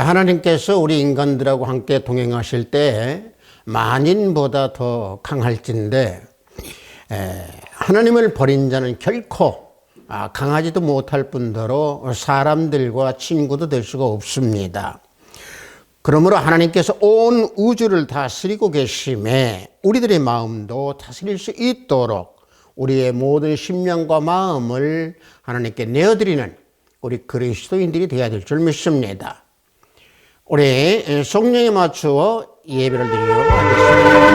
하나님께서 우리 인간들하고 함께 동행하실 때 만인보다 더 강할진데 하나님을 버린 자는 결코 강하지도 못할 뿐더러 사람들과 친구도 될 수가 없습니다. 그러므로 하나님께서 온 우주를 다스리고 계심에 우리들의 마음도 다스릴 수 있도록 우리의 모든 심령과 마음을 하나님께 내어드리는 우리 그리스도인들이 되어야 될 줄 믿습니다. 우리 성령에 맞추어 예배를 드리도록 하겠습니다.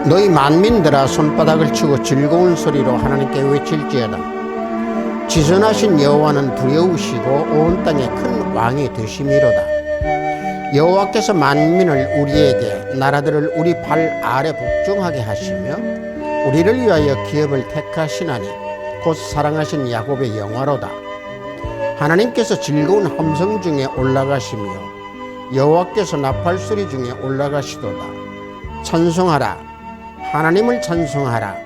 너희 만민들아 손바닥을 치고 즐거운 소리로 하나님께 외칠지어다. 지존하신 여호와는 두려우시고 온 땅에 큰 왕이 되심이로다. 여호와께서 만민을 우리에게 나라들을 우리 발 아래 복종하게 하시며 우리를 위하여 기업을 택하시나니 곧 사랑하신 야곱의 영화로다. 하나님께서 즐거운 함성 중에 올라가시며 여호와께서 나팔소리 중에 올라가시도다. 찬송하라, 하나님을 찬송하라.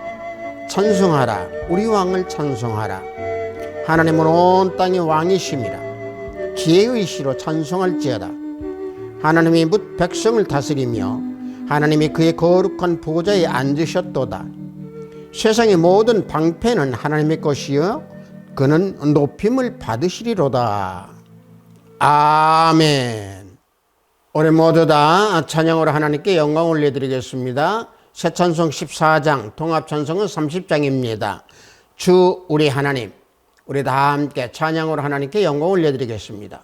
찬송하라, 우리 왕을 찬송하라. 하나님은 온 땅의 왕이심이라. 지혜의 시로 찬송할지어다. 하나님이 뭇 백성을 다스리며 하나님이 그의 거룩한 보좌에 앉으셨도다. 세상의 모든 방패는 하나님의 것이요 그는 높임을 받으시리로다. 아멘. 우리 모두 다 찬양으로 하나님께 영광 올려드리겠습니다. 새 찬송 14장, 통합 찬송은 30장입니다. 주 우리 하나님, 우리 다 함께 찬양으로 하나님께 영광 올려드리겠습니다.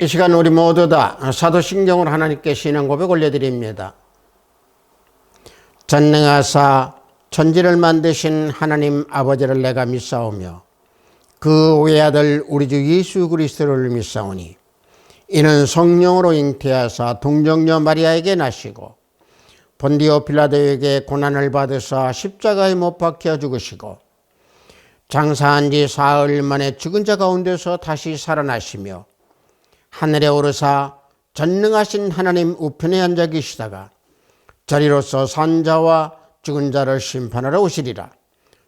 이 시간 우리 모두 다 사도신경으로 하나님께 신앙 고백 올려드립니다. 전능하사 천지를 만드신 하나님 아버지를 내가 믿사오며 그 외아들 우리 주 예수 그리스도를 믿사오니 이는 성령으로 잉태하사 동정녀 마리아에게 나시고 본디오 빌라도에게 고난을 받으사 십자가에 못 박혀 죽으시고 장사한 지 사흘 만에 죽은 자 가운데서 다시 살아나시며 하늘에 오르사 전능하신 하나님 우편에 앉아 계시다가 저리로서 산 자와 죽은 자를 심판하러 오시리라.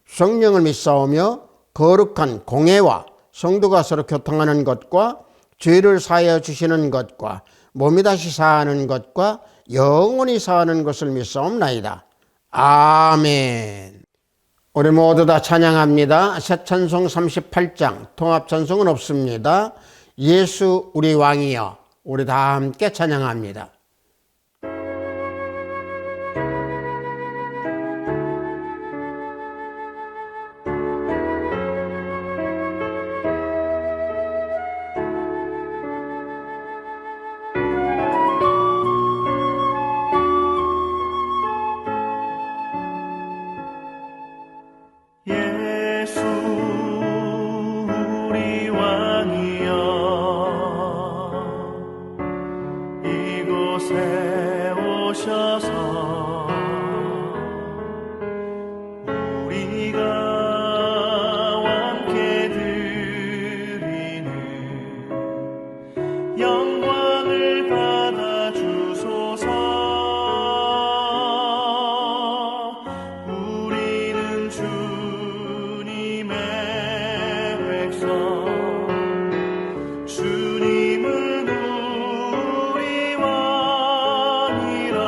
성령을 믿사오며 거룩한 공회와 성도가 서로 교통하는 것과 죄를 사하여 주시는 것과 몸이 다시 사하는 것과 영원히 사하는 것을 믿사옵나이다. 아멘. 우리 모두 다 찬양합니다. 새 찬송 38장, 통합 찬송은 없습니다. 예수 우리 왕이여, 우리 다 함께 찬양합니다. 예수 우리 왕이여 이곳에 오셔서 우리가 왕께 드리는 영광을 받아 주소서. 우리는 주님의 백성, 주님은 우리 왕이라.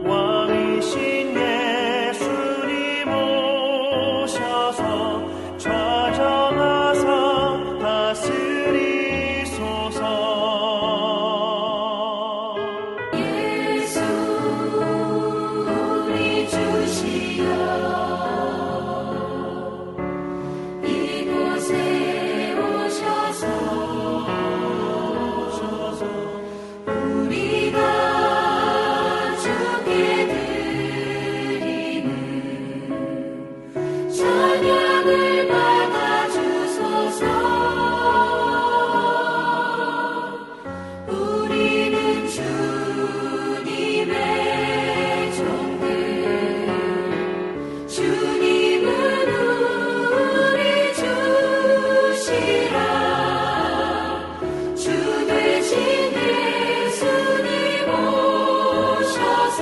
왕이신 예수님 오셔서 좌정하사 다스리소서. 예수 우리 주시여 이곳에 오셔서 우리가 주께 드리는 찬양을 받아 주소서. 우리는 주님의 종들, 주님은 우리 주시라. 주 되신 예수님 오셔서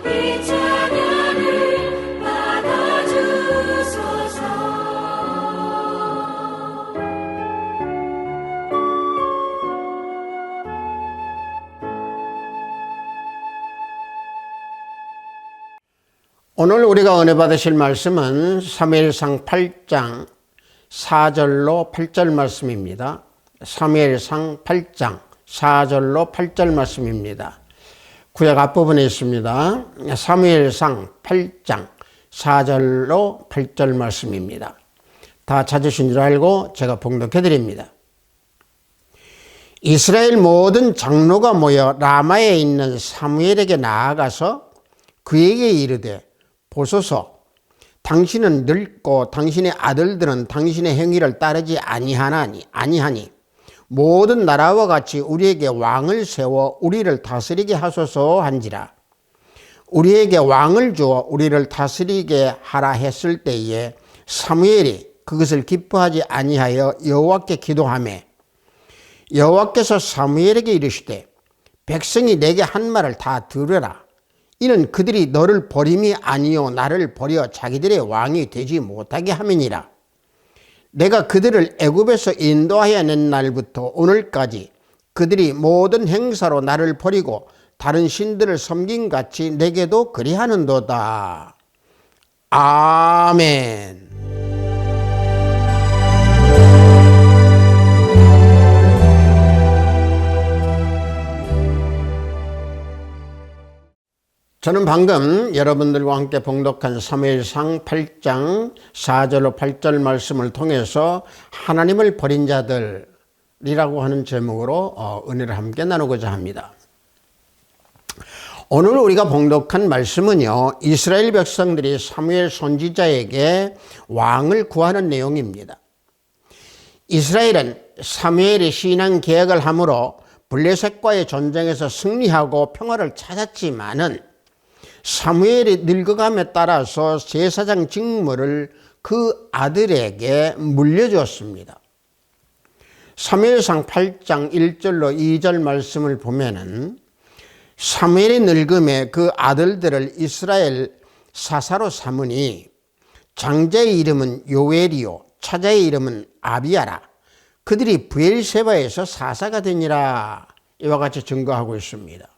이 찬양을 받아 주소서. 오늘 우리가 은혜 받으실 말씀은 사무엘상 8장 4절로 8절 말씀입니다. 사무엘상 8장 4절로 8절 말씀입니다. 구약 앞부분에 있습니다. 사무엘상 8장 4절로 8절 말씀입니다. 다 찾으신 줄 알고 제가 봉독해 드립니다. 이스라엘 모든 장로가 모여 라마에 있는 사무엘에게 나아가서 그에게 이르되 보소서, 당신은 늙고 당신의 아들들은 당신의 행위를 따르지 아니하니 모든 나라와 같이 우리에게 왕을 세워 우리를 다스리게 하소서 한지라. 우리에게 왕을 주어 우리를 다스리게 하라 했을 때에 사무엘이 그것을 기뻐하지 아니하여 여호와께 기도하매 여호와께서 사무엘에게 이르시되 백성이 내게 한 말을 다 들으라. 이는 그들이 너를 버림이 아니요 나를 버려 자기들의 왕이 되지 못하게 함이니라. 내가 그들을 애굽에서 인도하여 낸 날부터 오늘까지 그들이 모든 행사로 나를 버리고 다른 신들을 섬긴 같이 내게도 그리하는도다. 아멘. 저는 방금 여러분들과 함께 봉독한 사무엘상 8장 4절로 8절 말씀을 통해서 하나님을 버린 자들이라고 하는 제목으로 은혜를 함께 나누고자 합니다. 오늘 우리가 봉독한 말씀은요, 이스라엘 백성들이 사무엘 선지자에게 왕을 구하는 내용입니다. 이스라엘은 사무엘이 신앙 개혁을 함으로 블레셋과의 전쟁에서 승리하고 평화를 찾았지만은 사무엘이 늙어감에 따라서 제사장 직무를 그 아들에게 물려주었습니다. 사무엘상 8장 1절로 2절 말씀을 보면은 사무엘이 늙음에 그 아들들을 이스라엘 사사로 삼으니 장자의 이름은 요엘이요 차자의 이름은 아비야라. 그들이 브엘세바에서 사사가 되니라. 이와 같이 증거하고 있습니다.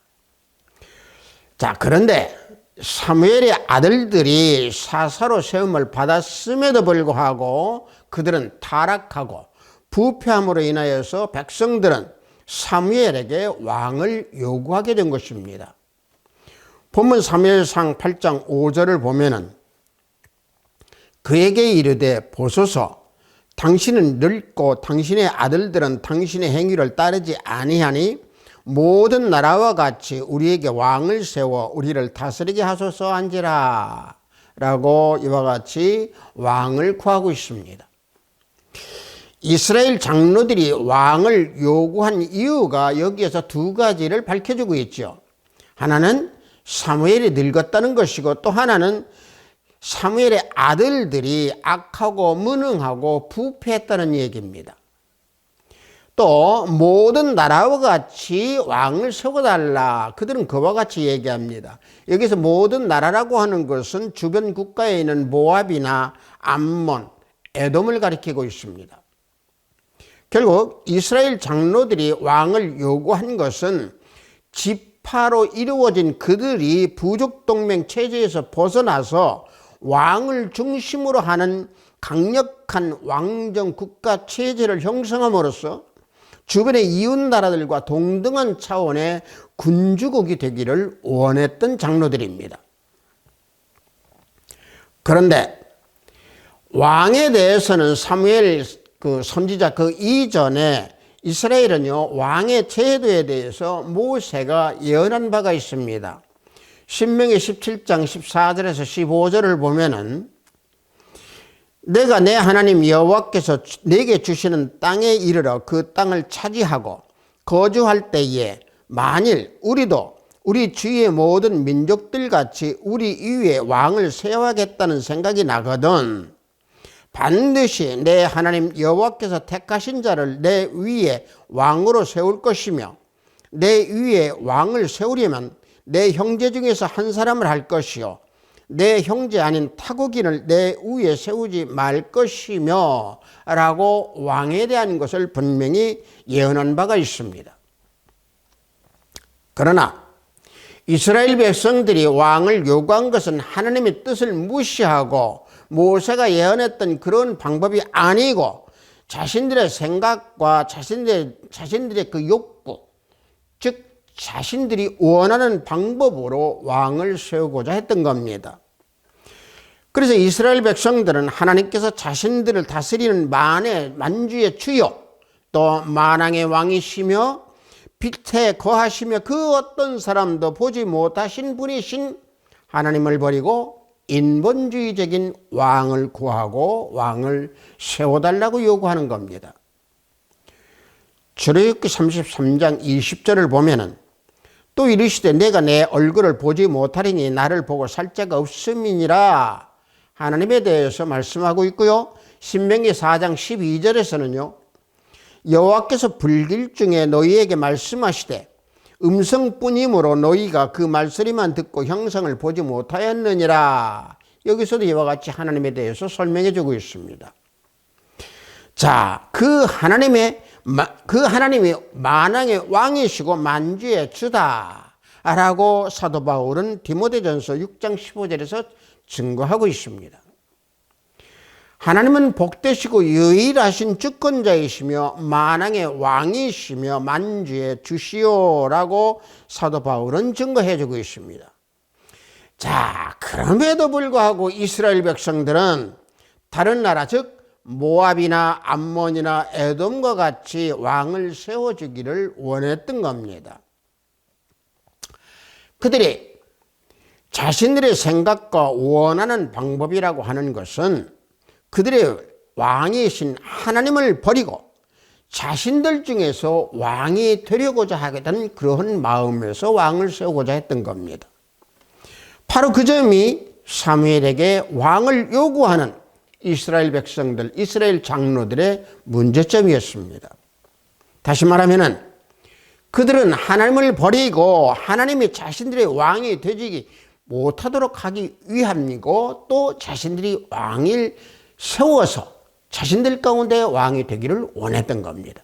자, 그런데 사무엘의 아들들이 사사로 세움을 받았음에도 불구하고 그들은 타락하고 부패함으로 인하여서 백성들은 사무엘에게 왕을 요구하게 된 것입니다. 본문 사무엘상 8장 5절을 보면은 그에게 이르되 보소서 당신은 늙고 당신의 아들들은 당신의 행위를 따르지 아니하니 모든 나라와 같이 우리에게 왕을 세워 우리를 다스리게 하소서 한지라 라고 이와 같이 왕을 구하고 있습니다. 이스라엘 장로들이 왕을 요구한 이유가 여기에서 두 가지를 밝혀주고 있죠. 하나는 사무엘이 늙었다는 것이고 또 하나는 사무엘의 아들들이 악하고 무능하고 부패했다는 얘기입니다. 또 모든 나라와 같이 왕을 세워달라. 그들은 그와 같이 얘기합니다. 여기서 모든 나라라고 하는 것은 주변 국가에 있는 모압이나 암몬, 에돔을 가리키고 있습니다. 결국 이스라엘 장로들이 왕을 요구한 것은 지파로 이루어진 그들이 부족동맹 체제에서 벗어나서 왕을 중심으로 하는 강력한 왕정 국가 체제를 형성함으로써 주변의 이웃 나라들과 동등한 차원의 군주국이 되기를 원했던 장로들입니다. 그런데 왕에 대해서는 사무엘 선지자 그 이전에 이스라엘은요, 왕의 제도에 대해서 모세가 예언한 바가 있습니다. 신명기 17장 14절에서 15절을 보면은 내가 내 하나님 여호와께서 내게 주시는 땅에 이르러 그 땅을 차지하고 거주할 때에 만일 우리도 우리 주위의 모든 민족들 같이 우리 위에 왕을 세워야겠다는 생각이 나거든 반드시 내 하나님 여호와께서 택하신 자를 내 위에 왕으로 세울 것이며 내 위에 왕을 세우려면 내 형제 중에서 한 사람을 할 것이요 내 형제 아닌 타국인을 내 위에 세우지 말 것이며 라고 왕에 대한 것을 분명히 예언한 바가 있습니다. 그러나 이스라엘 백성들이 왕을 요구한 것은 하나님의 뜻을 무시하고 모세가 예언했던 그런 방법이 아니고 자신들의 생각과 자신들의 그 욕구, 즉 자신들이 원하는 방법으로 왕을 세우고자 했던 겁니다. 그래서 이스라엘 백성들은 하나님께서 자신들을 다스리는 만주의 주요 또 만왕의 왕이시며 빛에 거하시며 그 어떤 사람도 보지 못하신 분이신 하나님을 버리고 인본주의적인 왕을 구하고 왕을 세워달라고 요구하는 겁니다. 출애굽기 33장 20절을 보면은 또 이르시되 내가 내 얼굴을 보지 못하리니 나를 보고 살 자가 없음이니라 하나님에 대해서 말씀하고 있고요. 신명기 4장 12절에서는요. 여호와께서 불길중에 너희에게 말씀하시되 음성뿐이므로 너희가 그 말소리만 듣고 형상을 보지 못하였느니라. 여기서도 이와 같이 하나님에 대해서 설명해 주고 있습니다. 자, 그 하나님이 만왕의 왕이시고 만주의 주다라고 사도 바울은 디모데전서 6장 15절에서 증거하고 있습니다. 하나님은 복되시고 유일하신 주권자이시며 만왕의 왕이시며 만주의 주시오라고 사도 바울은 증거해 주고 있습니다. 자, 그럼에도 불구하고 이스라엘 백성들은 다른 나라 즉 모압이나 암몬이나 에돔과 같이 왕을 세워주기를 원했던 겁니다. 그들이 자신들의 생각과 원하는 방법이라고 하는 것은 그들의 왕이신 하나님을 버리고 자신들 중에서 왕이 되려고자 하던 그러한 마음에서 왕을 세우고자 했던 겁니다. 바로 그 점이 사무엘에게 왕을 요구하는 이스라엘 백성들, 이스라엘 장로들의 문제점이었습니다. 다시 말하면 그들은 하나님을 버리고 하나님이 자신들의 왕이 되지 못하도록 하기 위함이고 또 자신들이 왕을 세워서 자신들 가운데 왕이 되기를 원했던 겁니다.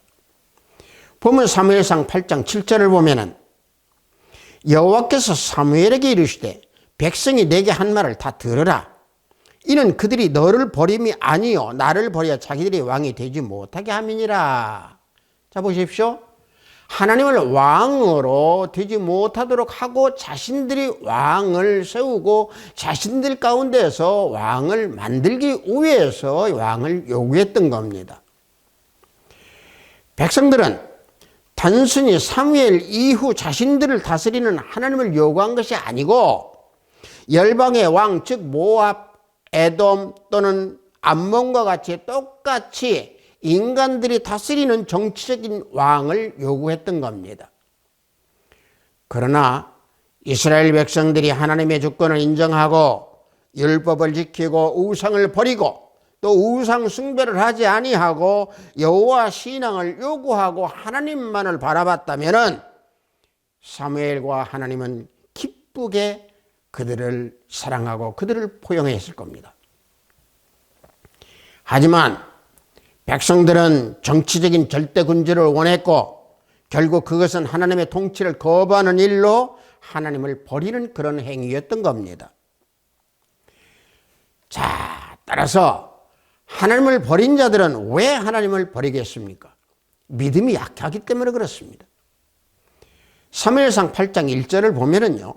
보면 사무엘상 8장 7절을 보면은 여호와께서 사무엘에게 이르시되 백성이 내게 한 말을 다 들으라. 이는 그들이 너를 버림이 아니요 나를 버려 자기들이 왕이 되지 못하게 함이니라. 자 보십시오. 하나님을 왕으로 되지 못하도록 하고 자신들이 왕을 세우고 자신들 가운데서 왕을 만들기 위해서 왕을 요구했던 겁니다. 백성들은 단순히 사무엘 이후 자신들을 다스리는 하나님을 요구한 것이 아니고 열방의 왕, 즉 모압, 에돔 또는 암몬과 같이 똑같이 인간들이 다스리는 정치적인 왕을 요구했던 겁니다. 그러나 이스라엘 백성들이 하나님의 주권을 인정하고 율법을 지키고 우상을 버리고 또 우상 숭배를 하지 아니하고 여호와 신앙을 요구하고 하나님만을 바라봤다면은 사무엘과 하나님은 기쁘게 그들을 사랑하고 그들을 포용했을 겁니다. 하지만 백성들은 정치적인 절대군주를 원했고 결국 그것은 하나님의 통치를 거부하는 일로 하나님을 버리는 그런 행위였던 겁니다. 자, 따라서 하나님을 버린 자들은 왜 하나님을 버리겠습니까? 믿음이 약하기 때문에 그렇습니다. 사무엘상 8장 1절을 보면은요,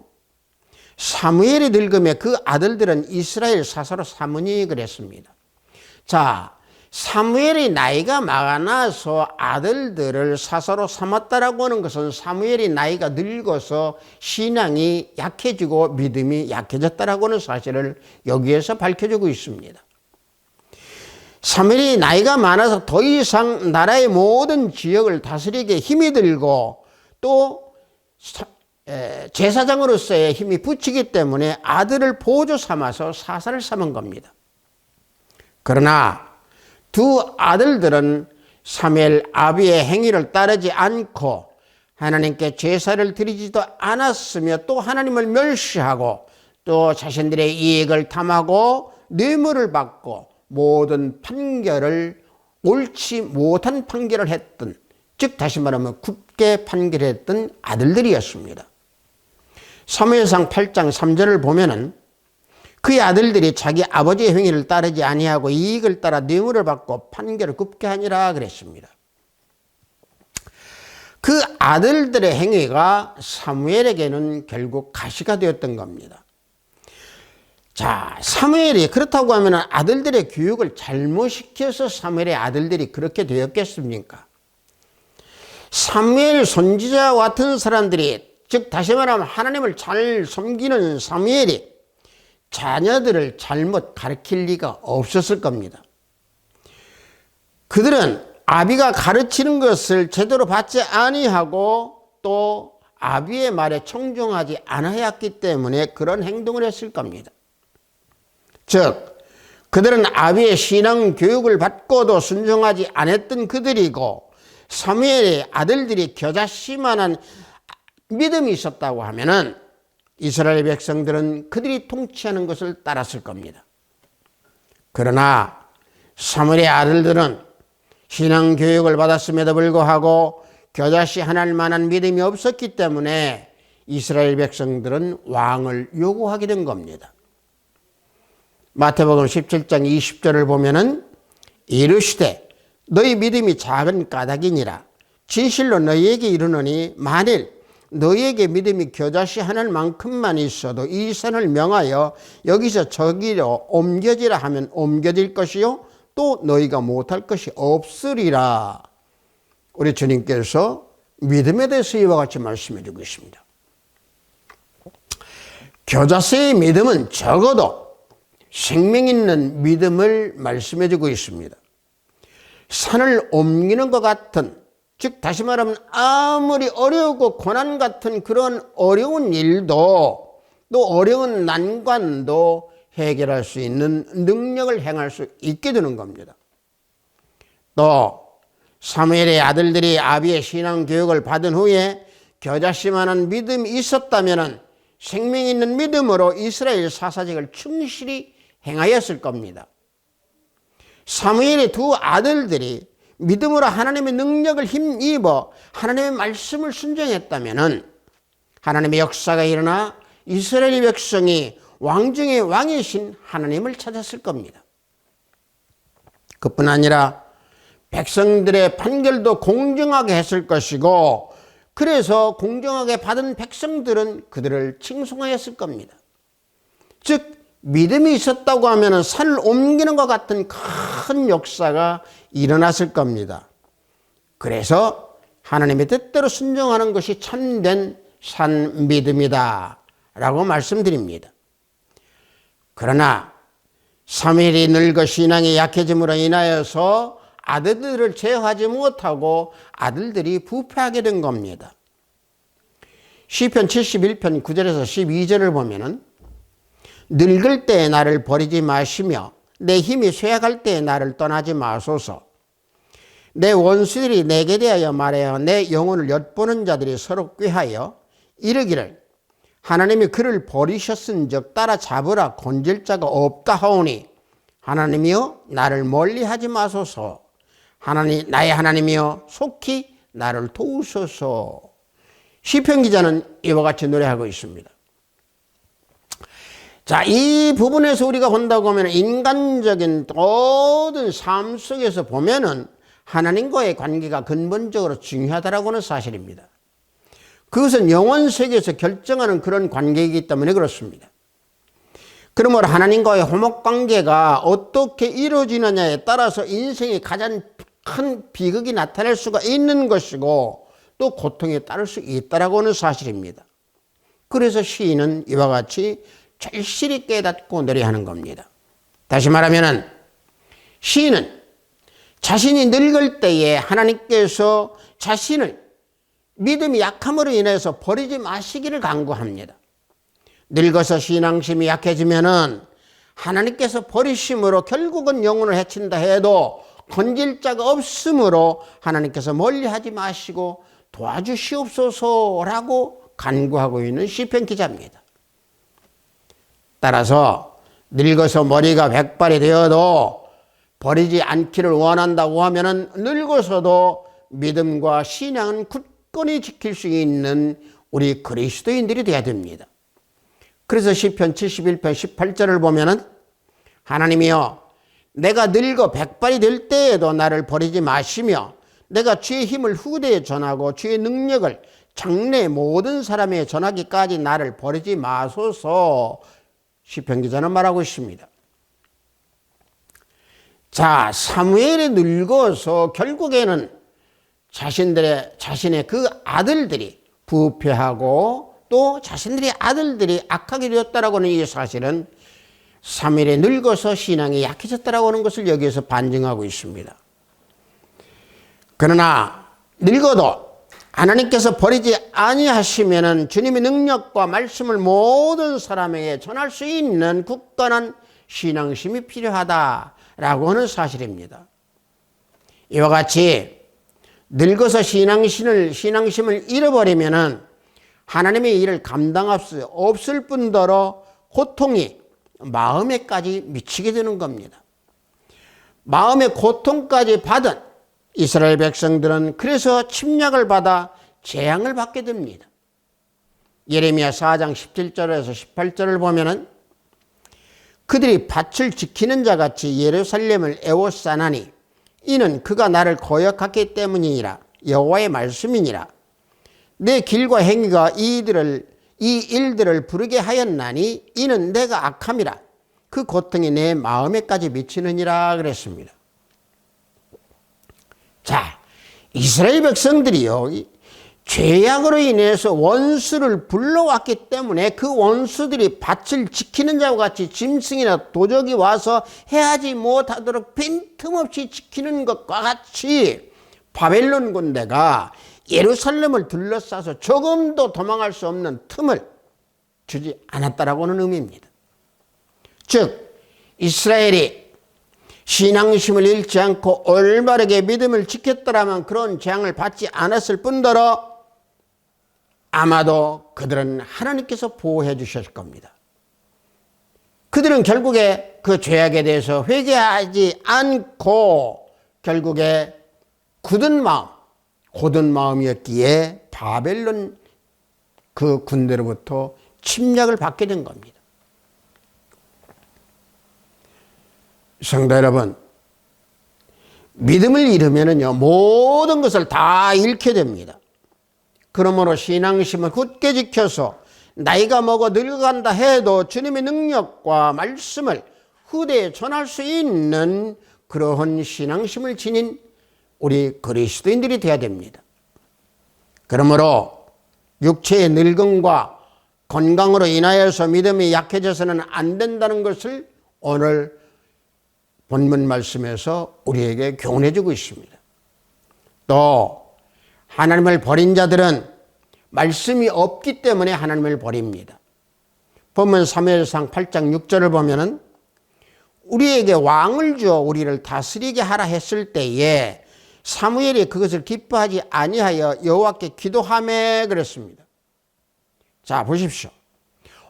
사무엘이 늙음에 그 아들들은 이스라엘 사사로 삼으니 그랬습니다. 자, 사무엘이 나이가 많아서 아들들을 사사로 삼았다라고 하는 것은 사무엘이 나이가 늙어서 신앙이 약해지고 믿음이 약해졌다라고 하는 사실을 여기에서 밝혀주고 있습니다. 사무엘이 나이가 많아서 더 이상 나라의 모든 지역을 다스리기에 힘이 들고 또 제사장으로서의 힘이 붙이기 때문에 아들을 보조 삼아서 사사를 삼은 겁니다. 그러나 두 아들들은 사무엘 아비의 행위를 따르지 않고 하나님께 제사를 드리지도 않았으며 또 하나님을 멸시하고 또 자신들의 이익을 탐하고 뇌물을 받고 모든 판결을 옳지 못한 판결을 했던, 즉 다시 말하면 굽게 판결했던 아들들이었습니다. 사무엘상 8장 3절을 보면은 그의 아들들이 자기 아버지의 행위를 따르지 아니하고 이익을 따라 뇌물을 받고 판결을 굽게 하니라 그랬습니다. 그 아들들의 행위가 사무엘에게는 결국 가시가 되었던 겁니다. 자, 사무엘이 그렇다고 하면 아들들의 교육을 잘못시켜서 사무엘의 아들들이 그렇게 되었겠습니까? 사무엘 선지자와 같은 사람들이, 즉 다시 말하면 하나님을 잘 섬기는 사무엘이 자녀들을 잘못 가르칠 리가 없었을 겁니다. 그들은 아비가 가르치는 것을 제대로 받지 아니하고 또 아비의 말에 청종하지 않았기 때문에 그런 행동을 했을 겁니다. 즉 그들은 아비의 신앙 교육을 받고도 순종하지 않았던 그들이고 사무엘의 아들들이 겨자씨만한 믿음이 있었다고 하면은 이스라엘 백성들은 그들이 통치하는 것을 따랐을 겁니다. 그러나 사무엘의 아들들은 신앙 교육을 받았음에도 불구하고 겨자씨 하나일 만한 믿음이 없었기 때문에 이스라엘 백성들은 왕을 요구하게 된 겁니다. 마태복음 17장 20절을 보면은 이르시되 너희 믿음이 작은 까닭이니라. 진실로 너희에게 이르노니 만일 너희에게 믿음이 겨자씨 하늘만큼만 있어도 이 산을 명하여 여기서 저기로 옮겨지라 하면 옮겨질 것이요 또 너희가 못할 것이 없으리라. 우리 주님께서 믿음에 대해서 이와 같이 말씀해 주고 있습니다. 교자서의 믿음은 적어도 생명 있는 믿음을 말씀해 주고 있습니다. 산을 옮기는 것 같은, 즉 다시 말하면 아무리 어려우고 고난 같은 그런 어려운 일도, 또 어려운 난관도 해결할 수 있는 능력을 행할 수 있게 되는 겁니다. 또 사무엘의 아들들이 아비의 신앙 교육을 받은 후에 겨자씨만한 믿음이 있었다면 생명 있는 믿음으로 이스라엘 사사직을 충실히 행하였을 겁니다. 사무엘의 두 아들들이 믿음으로 하나님의 능력을 힘입어 하나님의 말씀을 순종했다면 하나님의 역사가 일어나 이스라엘 백성이 왕 중에 왕이신 하나님을 찾았을 겁니다. 그뿐 아니라 백성들의 판결도 공정하게 했을 것이고, 그래서 공정하게 받은 백성들은 그들을 칭송하였을 겁니다. 즉 믿음이 있었다고 하면 산을 옮기는 것 같은 큰 역사가 일어났을 겁니다. 그래서 하나님의 뜻대로 순종하는 것이 참된 산 믿음이다 라고 말씀드립니다. 그러나 사무엘이 늙어 신앙이 약해짐으로 인하여서 아들들을 제어하지 못하고 아들들이 부패하게 된 겁니다. 시편 71편 9절에서 12절을 보면은 늙을 때에 나를 버리지 마시며 내 힘이 쇠약할 때에 나를 떠나지 마소서. 내 원수들이 내게 대하여 말하여 내 영혼을 엿보는 자들이 서로 꾀하여 이르기를 하나님이 그를 버리셨은즉 따라잡으라 건질 자가 없다 하오니 하나님이여 나를 멀리하지 마소서. 나의 하나님이여 속히 나를 도우소서. 시편 기자는 이와 같이 노래하고 있습니다. 자, 이 부분에서 우리가 본다고 하면 인간적인 모든 삶 속에서 보면은 하나님과의 관계가 근본적으로 중요하다라고는 사실입니다. 그것은 영원 세계에서 결정하는 그런 관계이기 때문에 그렇습니다. 그러므로 하나님과의 화목 관계가 어떻게 이루어지느냐에 따라서 인생의 가장 큰 비극이 나타날 수가 있는 것이고 또 고통에 따를 수 있다라고 하는 사실입니다. 그래서 시인은 이와 같이 절실히 깨닫고 노래하는 겁니다. 다시 말하면 시인은 자신이 늙을 때에 하나님께서 자신을 믿음이 약함으로 인해서 버리지 마시기를 간구합니다. 늙어서 신앙심이 약해지면은 하나님께서 버리심으로 결국은 영혼을 해친다 해도 건질 자가 없으므로 하나님께서 멀리하지 마시고 도와주시옵소서라고 간구하고 있는 시편 기자입니다. 따라서 늙어서 머리가 백발이 되어도 버리지 않기를 원한다고 하면은 늙어서도 믿음과 신앙은 굳건히 지킬 수 있는 우리 그리스도인들이 되어야 됩니다. 그래서 시편 71편 18절을 보면은 하나님이여 내가 늙어 백발이 될 때에도 나를 버리지 마시며 내가 주의 힘을 후대에 전하고 주의 능력을 장래 모든 사람에 전하기까지 나를 버리지 마소서. 시편 기자는 말하고 있습니다. 자, 사무엘이 늙어서 결국에는 자신의 그 아들들이 부패하고 또 자신들의 아들들이 악하게 되었다라고 하는 이 사실은 사무엘이 늙어서 신앙이 약해졌다라고 하는 것을 여기에서 반증하고 있습니다. 그러나 늙어도 하나님께서 버리지 아니하시면은 주님의 능력과 말씀을 모든 사람에게 전할 수 있는 굳건한 신앙심이 필요하다라고 하는 사실입니다. 이와 같이 늙어서 신앙심을 잃어버리면은 하나님의 일을 감당할 수 없을 뿐더러 고통이 마음에까지 미치게 되는 겁니다. 마음의 고통까지 받은 이스라엘 백성들은 그래서 침략을 받아 재앙을 받게 됩니다. 예레미야 4장 17절에서 18절을 보면은 그들이 밭을 지키는 자같이 예루살렘을 애워싸나니 이는 그가 나를 거역했기 때문이니라. 여호와의 말씀이니라. 내 길과 행위가 이 일들을 부르게 하였나니 이는 내가 악함이라. 그 고통이 내 마음에까지 미치느니라 그랬습니다. 자, 이스라엘 백성들이요 죄악으로 인해서 원수를 불러왔기 때문에 그 원수들이 밭을 지키는 자와 같이 짐승이나 도적이 와서 해하지 못하도록 빈틈없이 지키는 것과 같이 바벨론 군대가 예루살렘을 둘러싸서 조금도 도망할 수 없는 틈을 주지 않았다라고는 의미입니다. 즉 이스라엘이 신앙심을 잃지 않고 올바르게 믿음을 지켰더라면 그런 재앙을 받지 않았을 뿐더러 아마도 그들은 하나님께서 보호해 주셨을 겁니다. 그들은 결국에 그 죄악에 대해서 회개하지 않고 결국에 굳은 마음이었기에 바벨론 그 군대로부터 침략을 받게 된 겁니다. 성도 여러분, 믿음을 잃으면요 모든 것을 다 잃게 됩니다. 그러므로 신앙심을 굳게 지켜서 나이가 먹어 늙어간다 해도 주님의 능력과 말씀을 후대에 전할 수 있는 그러한 신앙심을 지닌 우리 그리스도인들이 되어야 됩니다. 그러므로 육체의 늙음과 건강으로 인하여서 믿음이 약해져서는 안 된다는 것을 오늘 본문 말씀에서 우리에게 교훈해 주고 있습니다. 또 하나님을 버린 자들은 말씀이 없기 때문에 하나님을 버립니다. 본문 사무엘상 8장 6절을 보면은 우리에게 왕을 주어 우리를 다스리게 하라 했을 때에 사무엘이 그것을 기뻐하지 아니하여 여호와께 기도하며 그랬습니다. 자, 보십시오.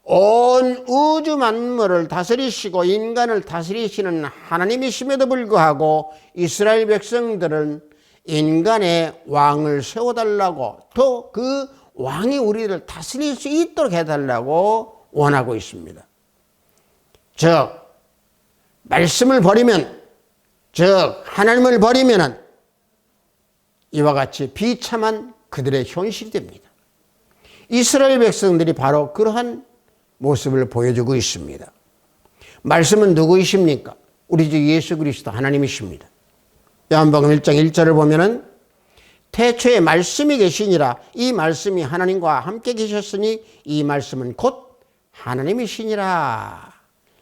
온 우주 만물을 다스리시고 인간을 다스리시는 하나님이심에도 불구하고 이스라엘 백성들은 인간의 왕을 세워달라고 또 그 왕이 우리를 다스릴 수 있도록 해달라고 원하고 있습니다. 즉 말씀을 버리면, 즉 하나님을 버리면 이와 같이 비참한 그들의 현실이 됩니다. 이스라엘 백성들이 바로 그러한 모습을 보여주고 있습니다. 말씀은 누구이십니까? 우리 주 예수 그리스도 하나님이십니다. 요한복음 1장 1절을 보면은 태초에 말씀이 계시니라, 이 말씀이 하나님과 함께 계셨으니 이 말씀은 곧 하나님이시니라.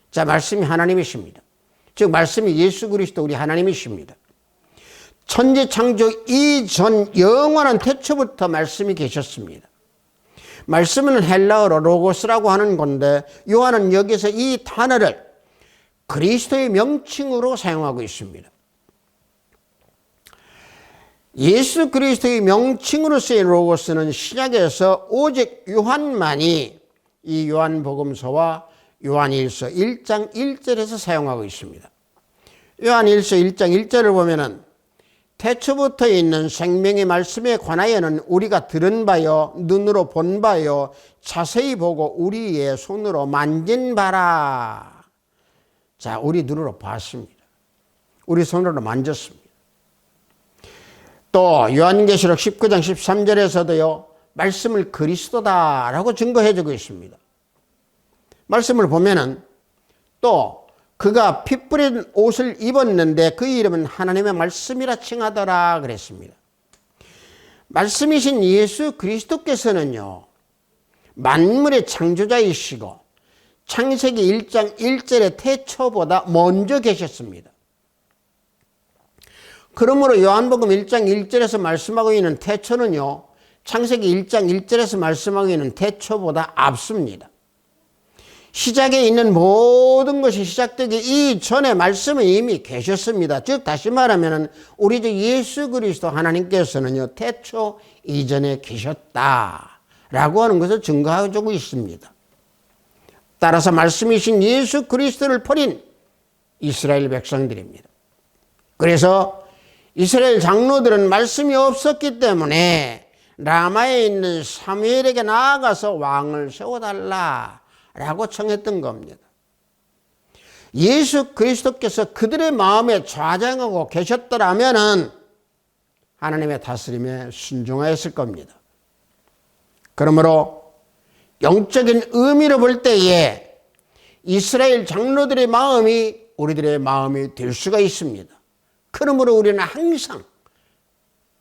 자, 말씀이 하나님이십니다. 즉 말씀이 예수 그리스도 우리 하나님이십니다. 천지 창조 이전 영원한 태초부터 말씀이 계셨습니다. 말씀은 헬라어로 로고스라고 하는 건데 요한은 여기서 이 단어를 그리스도의 명칭으로 사용하고 있습니다. 예수 그리스도의 명칭으로 쓰인 로고스는 신약에서 오직 요한만이 이 요한복음서와 요한일서 1장 1절에서 사용하고 있습니다. 요한일서 1장 1절을 보면은 태초부터 있는 생명의 말씀에 관하여는 우리가 들은 바요 눈으로 본 바요 자세히 보고 우리의 손으로 만진 바라. 자, 우리 눈으로 봤습니다. 우리 손으로 만졌습니다. 또 요한계시록 19장 13절에서도요 말씀을 그리스도다라고 증거해 주고 있습니다. 말씀을 보면은 또 그가 피 뿌린 옷을 입었는데 그 이름은 하나님의 말씀이라 칭하더라 그랬습니다. 말씀이신 예수 그리스도께서는요 만물의 창조자이시고 창세기 1장 1절의 태초보다 먼저 계셨습니다. 그러므로 요한복음 1장 1절에서 말씀하고 있는 태초는요 창세기 1장 1절에서 말씀하고 있는 태초보다 앞섭니다. 시작에 있는 모든 것이 시작되기 이전에 말씀은 이미 계셨습니다. 즉 다시 말하면 우리 주 예수 그리스도 하나님께서는요 태초 이전에 계셨다라고 하는 것을 증거하고 있습니다. 따라서 말씀이신 예수 그리스도를 버린 이스라엘 백성들입니다. 그래서 이스라엘 장로들은 말씀이 없었기 때문에 라마에 있는 사무엘에게 나아가서 왕을 세워달라 라고 청했던 겁니다. 예수 그리스도께서 그들의 마음에 좌정하고 계셨더라면 하나님의 다스림에 순종하였을 겁니다. 그러므로 영적인 의미로 볼 때에 이스라엘 장로들의 마음이 우리들의 마음이 될 수가 있습니다. 그러므로 우리는 항상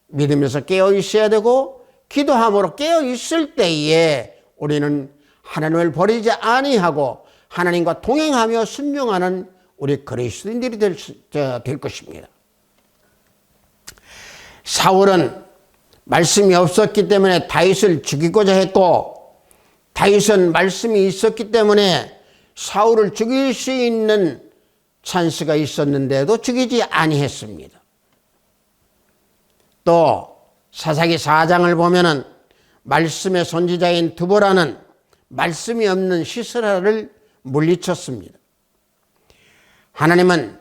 믿음에서 깨어 있어야 되고 기도함으로 깨어 있을 때에 우리는 하나님을 버리지 아니하고 하나님과 동행하며 순종하는 우리 그리스도인들이 될 것입니다. 사울은 말씀이 없었기 때문에 다윗을 죽이고자 했고, 다윗은 말씀이 있었기 때문에 사울을 죽일 수 있는 찬스가 있었는데도 죽이지 아니했습니다. 또 사사기 4장을 보면은 말씀의 선지자인 드보라는 말씀이 없는 시스라를 물리쳤습니다. 하나님은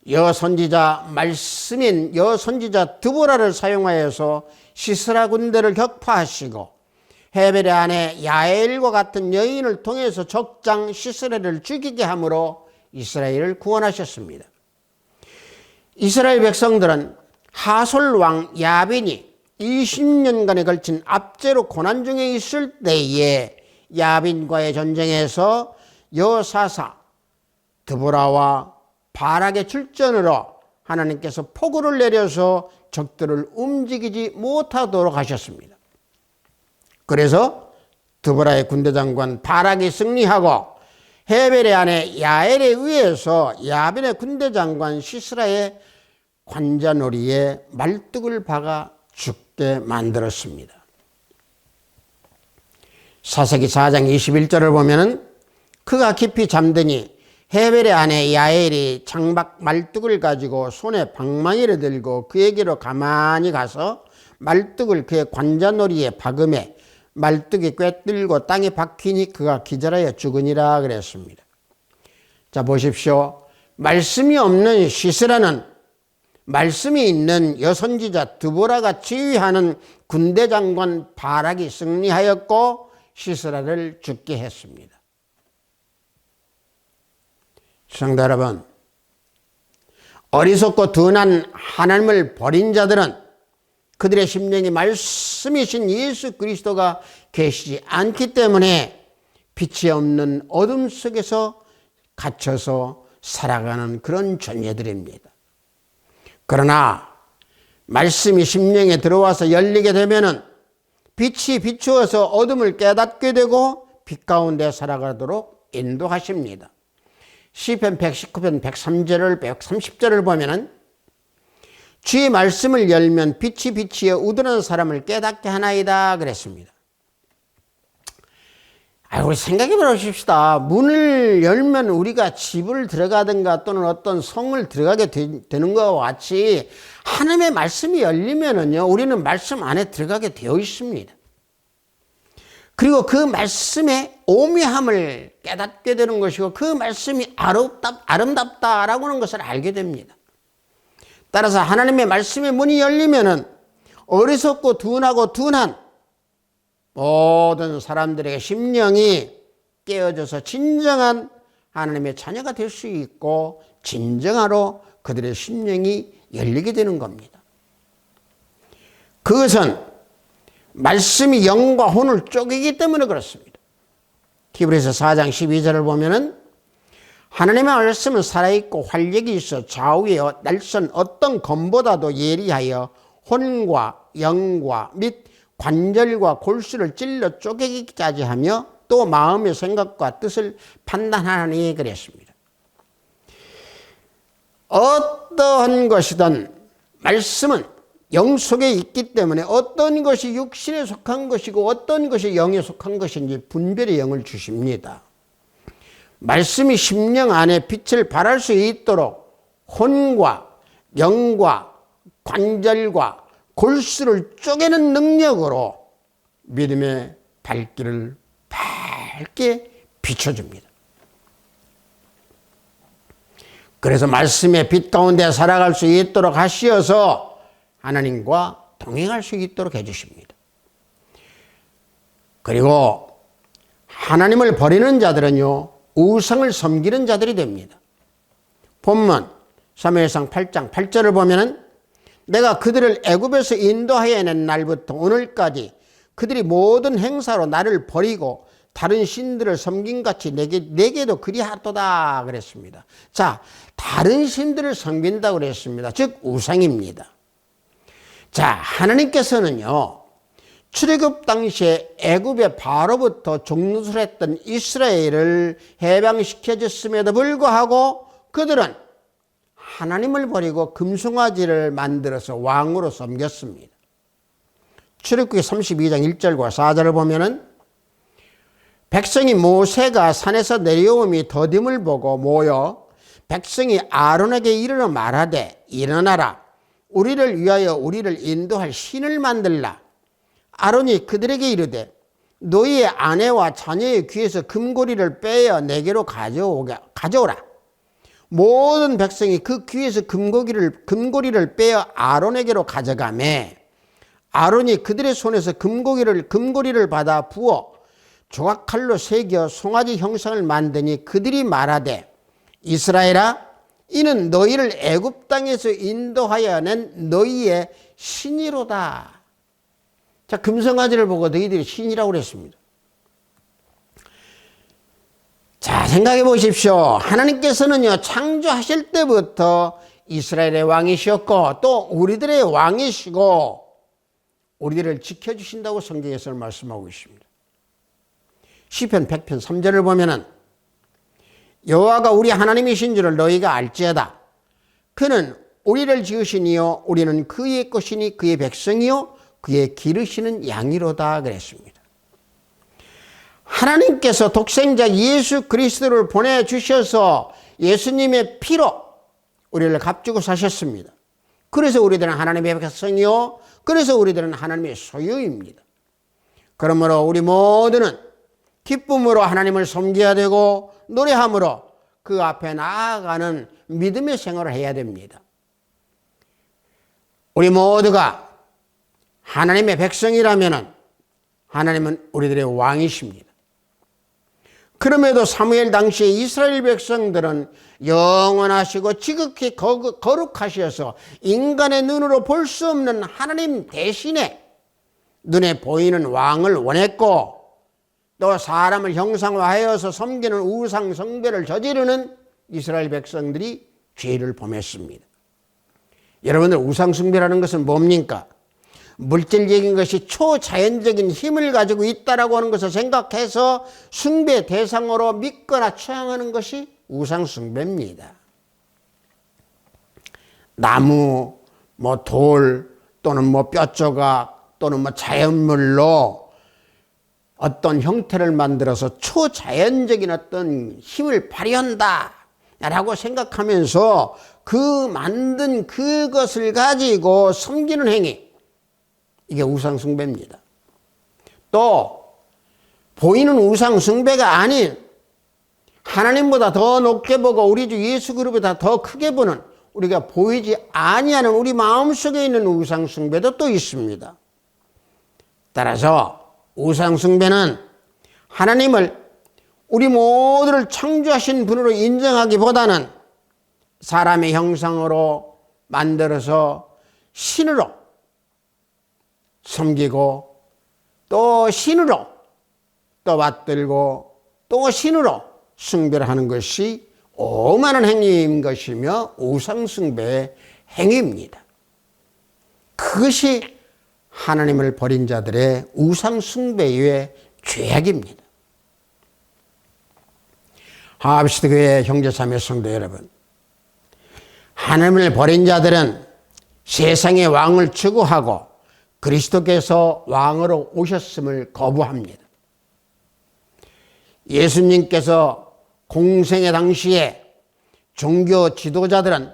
여선지자 말씀인 여선지자 드보라를 사용하여서 시스라 군대를 격파하시고 헤벨의 아내 야엘과 같은 여인을 통해서 적장 시스라를 죽이게 함으로 이스라엘을 구원하셨습니다. 이스라엘 백성들은 하솔 왕 야빈이 20년간에 걸친 압제로 고난 중에 있을 때에 야빈과의 전쟁에서 여사사 드보라와 바락의 출전으로 하나님께서 폭우를 내려서 적들을 움직이지 못하도록 하셨습니다. 그래서 드보라의 군대장관 바락이 승리하고 헤벨의 아내 야엘에 의해서 야빈의 군대장관 시스라의 관자놀이에 말뚝을 박아 죽게 만들었습니다. 사사기 4장 21절을 보면은 그가 깊이 잠드니 헤벨의 아내 야엘이 장박 말뚝을 가지고 손에 방망이를 들고 그에게로 가만히 가서 말뚝을 그의 관자놀이에 박음에 말뚝이 꿰뚫고 땅에 박히니 그가 기절하여 죽으니라 그랬습니다. 자, 보십시오. 말씀이 없는 시스라는 말씀이 있는 여선지자 드보라가 지휘하는 군대장관 바락이 승리하였고 시스라를 죽게 했습니다. 성도 여러분, 어리석고 둔한 하나님을 버린 자들은 그들의 심령이 말씀이신 예수 그리스도가 계시지 않기 때문에 빛이 없는 어둠 속에서 갇혀서 살아가는 그런 존재들입니다. 그러나 말씀이 심령에 들어와서 열리게 되면은 빛이 비추어서 어둠을 깨닫게 되고 빛 가운데 살아가도록 인도하십니다. 시편 119편 103절을 130절을 보면은 주의 말씀을 열면 빛이 비치어 우둔한 사람을 깨닫게 하나이다 그랬습니다. 우리 생각해 보십시다. 문을 열면 우리가 집을 들어가든가 또는 어떤 성을 들어가게 되는 것과 같이 하나님의 말씀이 열리면은요, 우리는 말씀 안에 들어가게 되어 있습니다. 그리고 그 말씀의 오묘함을 깨닫게 되는 것이고 그 말씀이 아름답다라고 하는 것을 알게 됩니다. 따라서 하나님의 말씀의 문이 열리면은 어리석고 둔한 모든 사람들에게 심령이 깨어져서 진정한 하나님의 자녀가 될 수 있고 진정으로 그들의 심령이 열리게 되는 겁니다. 그것은 말씀이 영과 혼을 쪼개기 때문에 그렇습니다. 히브리서 4장 12절을 보면은 하나님의 말씀은 살아있고 활력이 있어 좌우에 날선 어떤 검보다도 예리하여 혼과 영과 및 관절과 골수를 찔러 쪼개기까지 하며 또 마음의 생각과 뜻을 판단하니 그랬습니다. 어떠한 것이든 말씀은 영 속에 있기 때문에 어떤 것이 육신에 속한 것이고 어떤 것이 영에 속한 것인지 분별의 영을 주십니다. 말씀이 심령 안에 빛을 발할 수 있도록 혼과 영과 관절과 골수를 쪼개는 능력으로 믿음의 발길을 밝게 비춰줍니다. 그래서 말씀의 빛 가운데 살아갈 수 있도록 하시어서 하나님과 동행할 수 있도록 해주십니다. 그리고 하나님을 버리는 자들은요, 우상을 섬기는 자들이 됩니다. 본문 사무엘상 8장 8절을 보면은 내가 그들을 애굽에서 인도하여 낸 날부터 오늘까지 그들이 모든 행사로 나를 버리고 다른 신들을 섬김같이 내게도 그리하도다 그랬습니다. 자, 다른 신들을 섬긴다고 그랬습니다. 즉 우상입니다. 자, 하나님께서는요, 출애굽 당시에 애굽의 바로부터 종노술했던 이스라엘을 해방시켜 줬음에도 불구하고 그들은 하나님을 버리고 금송아지를 만들어서 왕으로 섬겼습니다. 출애굽기 32장 1절과 4절을 보면은 백성이 모세가 산에서 내려옴이 더딤을 보고 모여 백성이 아론에게 이르러 말하되 일어나라 우리를 위하여 우리를 인도할 신을 만들라. 아론이 그들에게 이르되 너희의 아내와 자녀의 귀에서 금고리를 빼어 내게로 가져오라. 모든 백성이 그 귀에서 금고리를 빼어 아론에게로 가져가매 아론이 그들의 손에서 금고리를 받아 부어 조각칼로 새겨 송아지 형상을 만드니 그들이 말하되 이스라엘아 이는 너희를 애굽 땅에서 인도하여 낸 너희의 신이로다. 자, 금송아지를 보고 너희들이 신이라고 그랬습니다. 자, 생각해 보십시오. 하나님께서는요, 창조하실 때부터 이스라엘의 왕이셨고 또 우리들의 왕이시고 우리들을 지켜주신다고 성경에서 말씀하고 있습니다. 시편 100편 3절을 보면은 여호와가 우리 하나님이신 줄을 너희가 알지어다. 그는 우리를 지으시니요 우리는 그의 것이니 그의 백성이요 그의 기르시는 양이로다 그랬습니다. 하나님께서 독생자 예수 그리스도를 보내주셔서 예수님의 피로 우리를 값주고 사셨습니다. 그래서 우리들은 하나님의 백성이요 그래서 우리들은 하나님의 소유입니다. 그러므로 우리 모두는 기쁨으로 하나님을 섬겨야 되고 노래함으로 그 앞에 나아가는 믿음의 생활을 해야 됩니다. 우리 모두가 하나님의 백성이라면 하나님은 우리들의 왕이십니다. 그럼에도 사무엘 당시에 이스라엘 백성들은 영원하시고 지극히 거룩하셔서 인간의 눈으로 볼 수 없는 하나님 대신에 눈에 보이는 왕을 원했고 또 사람을 형상화하여서 섬기는 우상 숭배를 저지르는 이스라엘 백성들이 죄를 범했습니다. 여러분들 우상 숭배라는 것은 뭡니까? 물질적인 것이 초자연적인 힘을 가지고 있다라고 하는 것을 생각해서 숭배 대상으로 믿거나 추앙하는 것이 우상 숭배입니다. 나무, 돌 또는 뼈조각 또는 자연물로 어떤 형태를 만들어서 초자연적인 어떤 힘을 발휘한다 라고 생각하면서 그 만든 그것을 가지고 섬기는 행위, 이게 우상 숭배입니다. 또 보이는 우상 숭배가 아닌 하나님보다 더 높게 보고 우리 주 예수 그리스도보다 더 크게 보는 우리가 보이지 아니하는 우리 마음속에 있는 우상 숭배도 또 있습니다. 따라서 우상 숭배는 하나님을 우리 모두를 창조하신 분으로 인정하기보다는 사람의 형상으로 만들어서 신으로 섬기고 또 신으로 또 받들고 또 신으로 숭배를 하는 것이 오만한 행위인 것이며 우상 숭배의 행위입니다. 그것이 하나님을 버린 자들의 우상 숭배의 죄악입니다. 하합시드 교회 형제자매 성도 여러분, 하나님을 버린 자들은 세상의 왕을 추구하고 그리스도께서 왕으로 오셨음을 거부합니다. 예수님께서 공생의 당시에 종교 지도자들은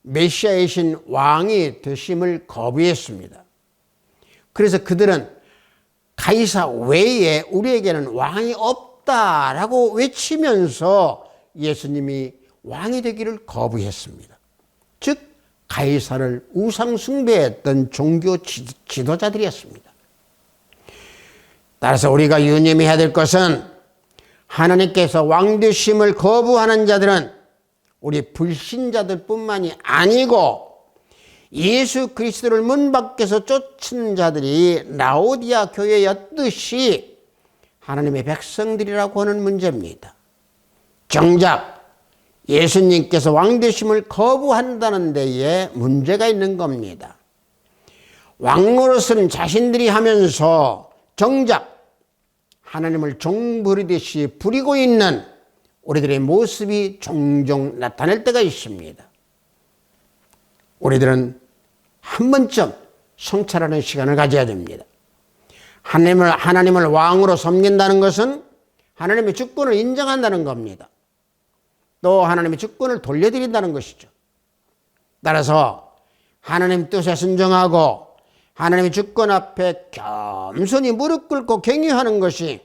메시아이신 왕이 되심을 거부했습니다. 그래서 그들은 가이사 외에 우리에게는 왕이 없다라고 외치면서 예수님이 왕이 되기를 거부했습니다. 즉 가이사를 우상 숭배했던 종교 지도자들이었습니다. 따라서 우리가 유념해야 될 것은 하나님께서 왕 되심을 거부하는 자들은 우리 불신자들 뿐만이 아니고 예수 그리스도를 문 밖에서 쫓은 자들이 라오디아 교회였듯이 하나님의 백성들이라고 하는 문제입니다. 정작 예수님께서 왕 되심을 거부한다는 데에 문제가 있는 겁니다. 왕노릇은 자신들이 하면서 정작 하나님을 종부리듯이 부리고 있는 우리들의 모습이 종종 나타날 때가 있습니다. 우리들은 한 번쯤 성찰하는 시간을 가져야 됩니다. 하나님을 왕으로 섬긴다는 것은 하나님의 주권을 인정한다는 겁니다. 또 하나님의 주권을 돌려드린다는 것이죠. 따라서 하나님 뜻에 순종하고 하나님의 주권 앞에 겸손히 무릎 꿇고 경유하는 것이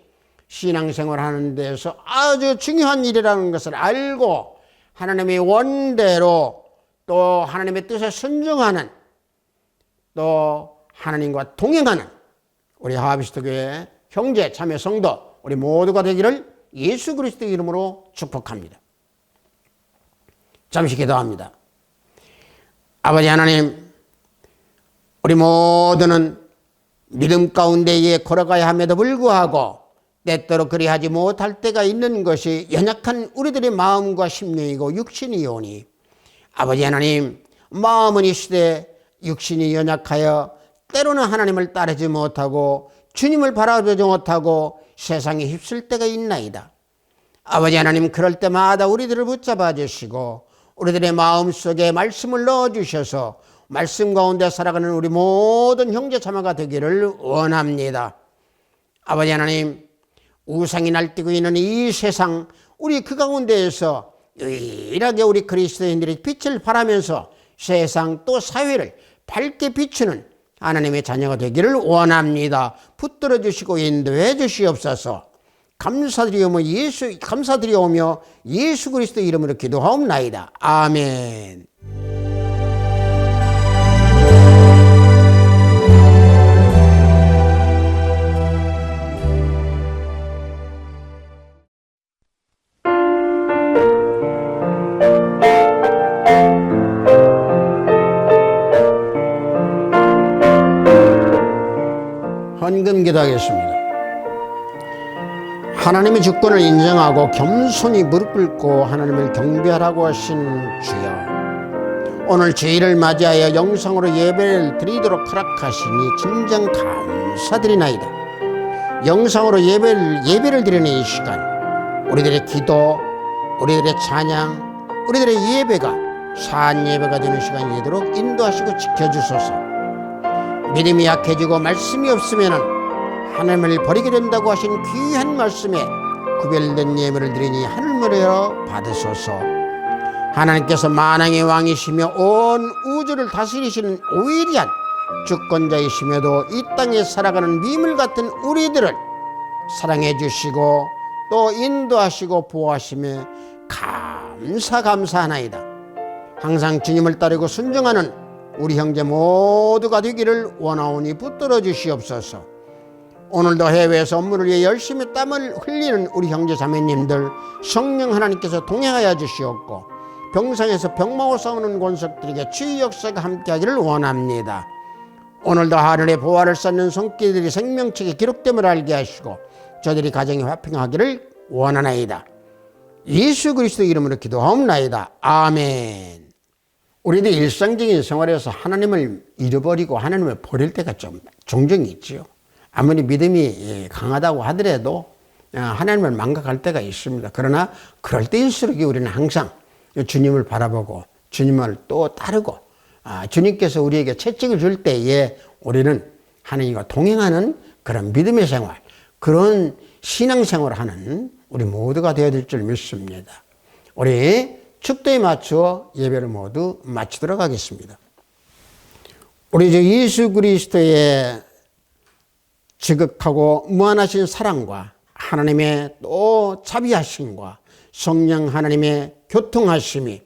신앙생활 하는 데서 아주 중요한 일이라는 것을 알고 하나님의 원대로 또 하나님의 뜻에 순종하는 또 하나님과 동행하는 우리 하비스트교회 형제 참여 성도 우리 모두가 되기를 예수 그리스도 이름으로 축복합니다. 잠시 기도합니다. 아버지 하나님, 우리 모두는 믿음 가운데에 걸어가야 함에도 불구하고 때때로 그리하지 못할 때가 있는 것이 연약한 우리들의 마음과 심령이고 육신이오니 아버지 하나님, 마음은 있으되 육신이 연약하여 때로는 하나님을 따르지 못하고 주님을 바라보지 못하고 세상에 휩쓸 때가 있나이다. 아버지 하나님, 그럴 때마다 우리들을 붙잡아 주시고 우리들의 마음속에 말씀을 넣어주셔서 말씀 가운데 살아가는 우리 모든 형제 자매가 되기를 원합니다. 아버지 하나님, 우상이 날뛰고 있는 이 세상, 우리 그 가운데에서 유일하게 우리 그리스도인들이 빛을 발하면서 세상 또 사회를 밝게 비추는 하나님의 자녀가 되기를 원합니다. 붙들어 주시고 인도해 주시옵소서. 감사드리오며 예수 그리스도 이름으로 기도하옵나이다. 아멘. 헌금 기도하겠습니다. 하나님의 주권을 인정하고 겸손히 무릎 꿇고 하나님을 경배하라고 하신 주여, 오늘 주일을 맞이하여 영상으로 예배를 드리도록 허락하시니 진정 감사드리나이다. 영상으로 예배를 드리는 이 시간, 우리들의 기도, 우리들의 찬양, 우리들의 예배가 산 예배가 되는 시간이 되도록 인도하시고 지켜주소서. 믿음이 약해지고 말씀이 없으면 하나님을 버리게 된다고 하신 귀한 말씀에 구별된 예물을 드리니 하늘문을 열어 받으소서. 하나님께서 만왕의 왕이시며 온 우주를 다스리시는 오일이한 주권자이시며도 이 땅에 살아가는 미물 같은 우리들을 사랑해 주시고 또 인도하시고 보호하시며 감사하나이다. 항상 주님을 따르고 순종하는 우리 형제 모두가 되기를 원하오니 붙들어 주시옵소서. 오늘도 해외에서 업무를 위해 열심히 땀을 흘리는 우리 형제 자매님들 성령 하나님께서 동행하여 주시옵고 병상에서 병마와 싸우는 권속들에게 치유 역사가 함께하기를 원합니다. 오늘도 하늘의 보화를 쌓는 손길들이 생명책에 기록됨을 알게 하시고 저들이 가정이 화평하기를 원하나이다. 예수 그리스도 이름으로 기도하옵나이다. 아멘. 우리들 일상적인 생활에서 하나님을 잃어버리고 하나님을 버릴 때가 좀 종종 있지요. 아무리 믿음이 강하다고 하더라도 하나님을 망각할 때가 있습니다. 그러나 그럴 때일수록 우리는 항상 주님을 바라보고 주님을 또 따르고 주님께서 우리에게 채찍을 줄 때에 우리는 하나님과 동행하는 그런 믿음의 생활, 그런 신앙생활을 하는 우리 모두가 되어야 될 줄 믿습니다. 우리 축도에 맞추어 예배를 모두 마치도록 하겠습니다. 우리 주 예수 그리스도의 지극하고 무한하신 사랑과 하나님의 또 자비하심과 성령 하나님의 교통하심이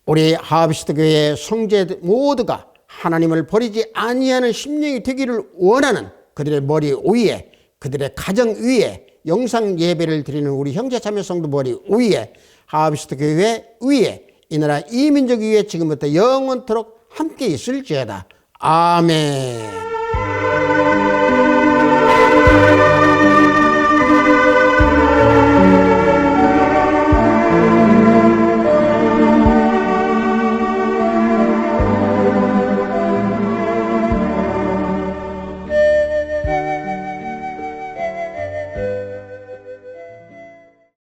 우리 하비스트 교회 성제 모두가 하나님을 버리지 아니하는 심령이 되기를 원하는 그들의 머리 위에, 그들의 가정 위에, 영상 예배를 드리는 우리 형제 자매 성도 머리 위에, 하비스트 교회 위에, 이 나라 이 민족 위에 지금부터 영원토록 함께 있을지어다. 아멘.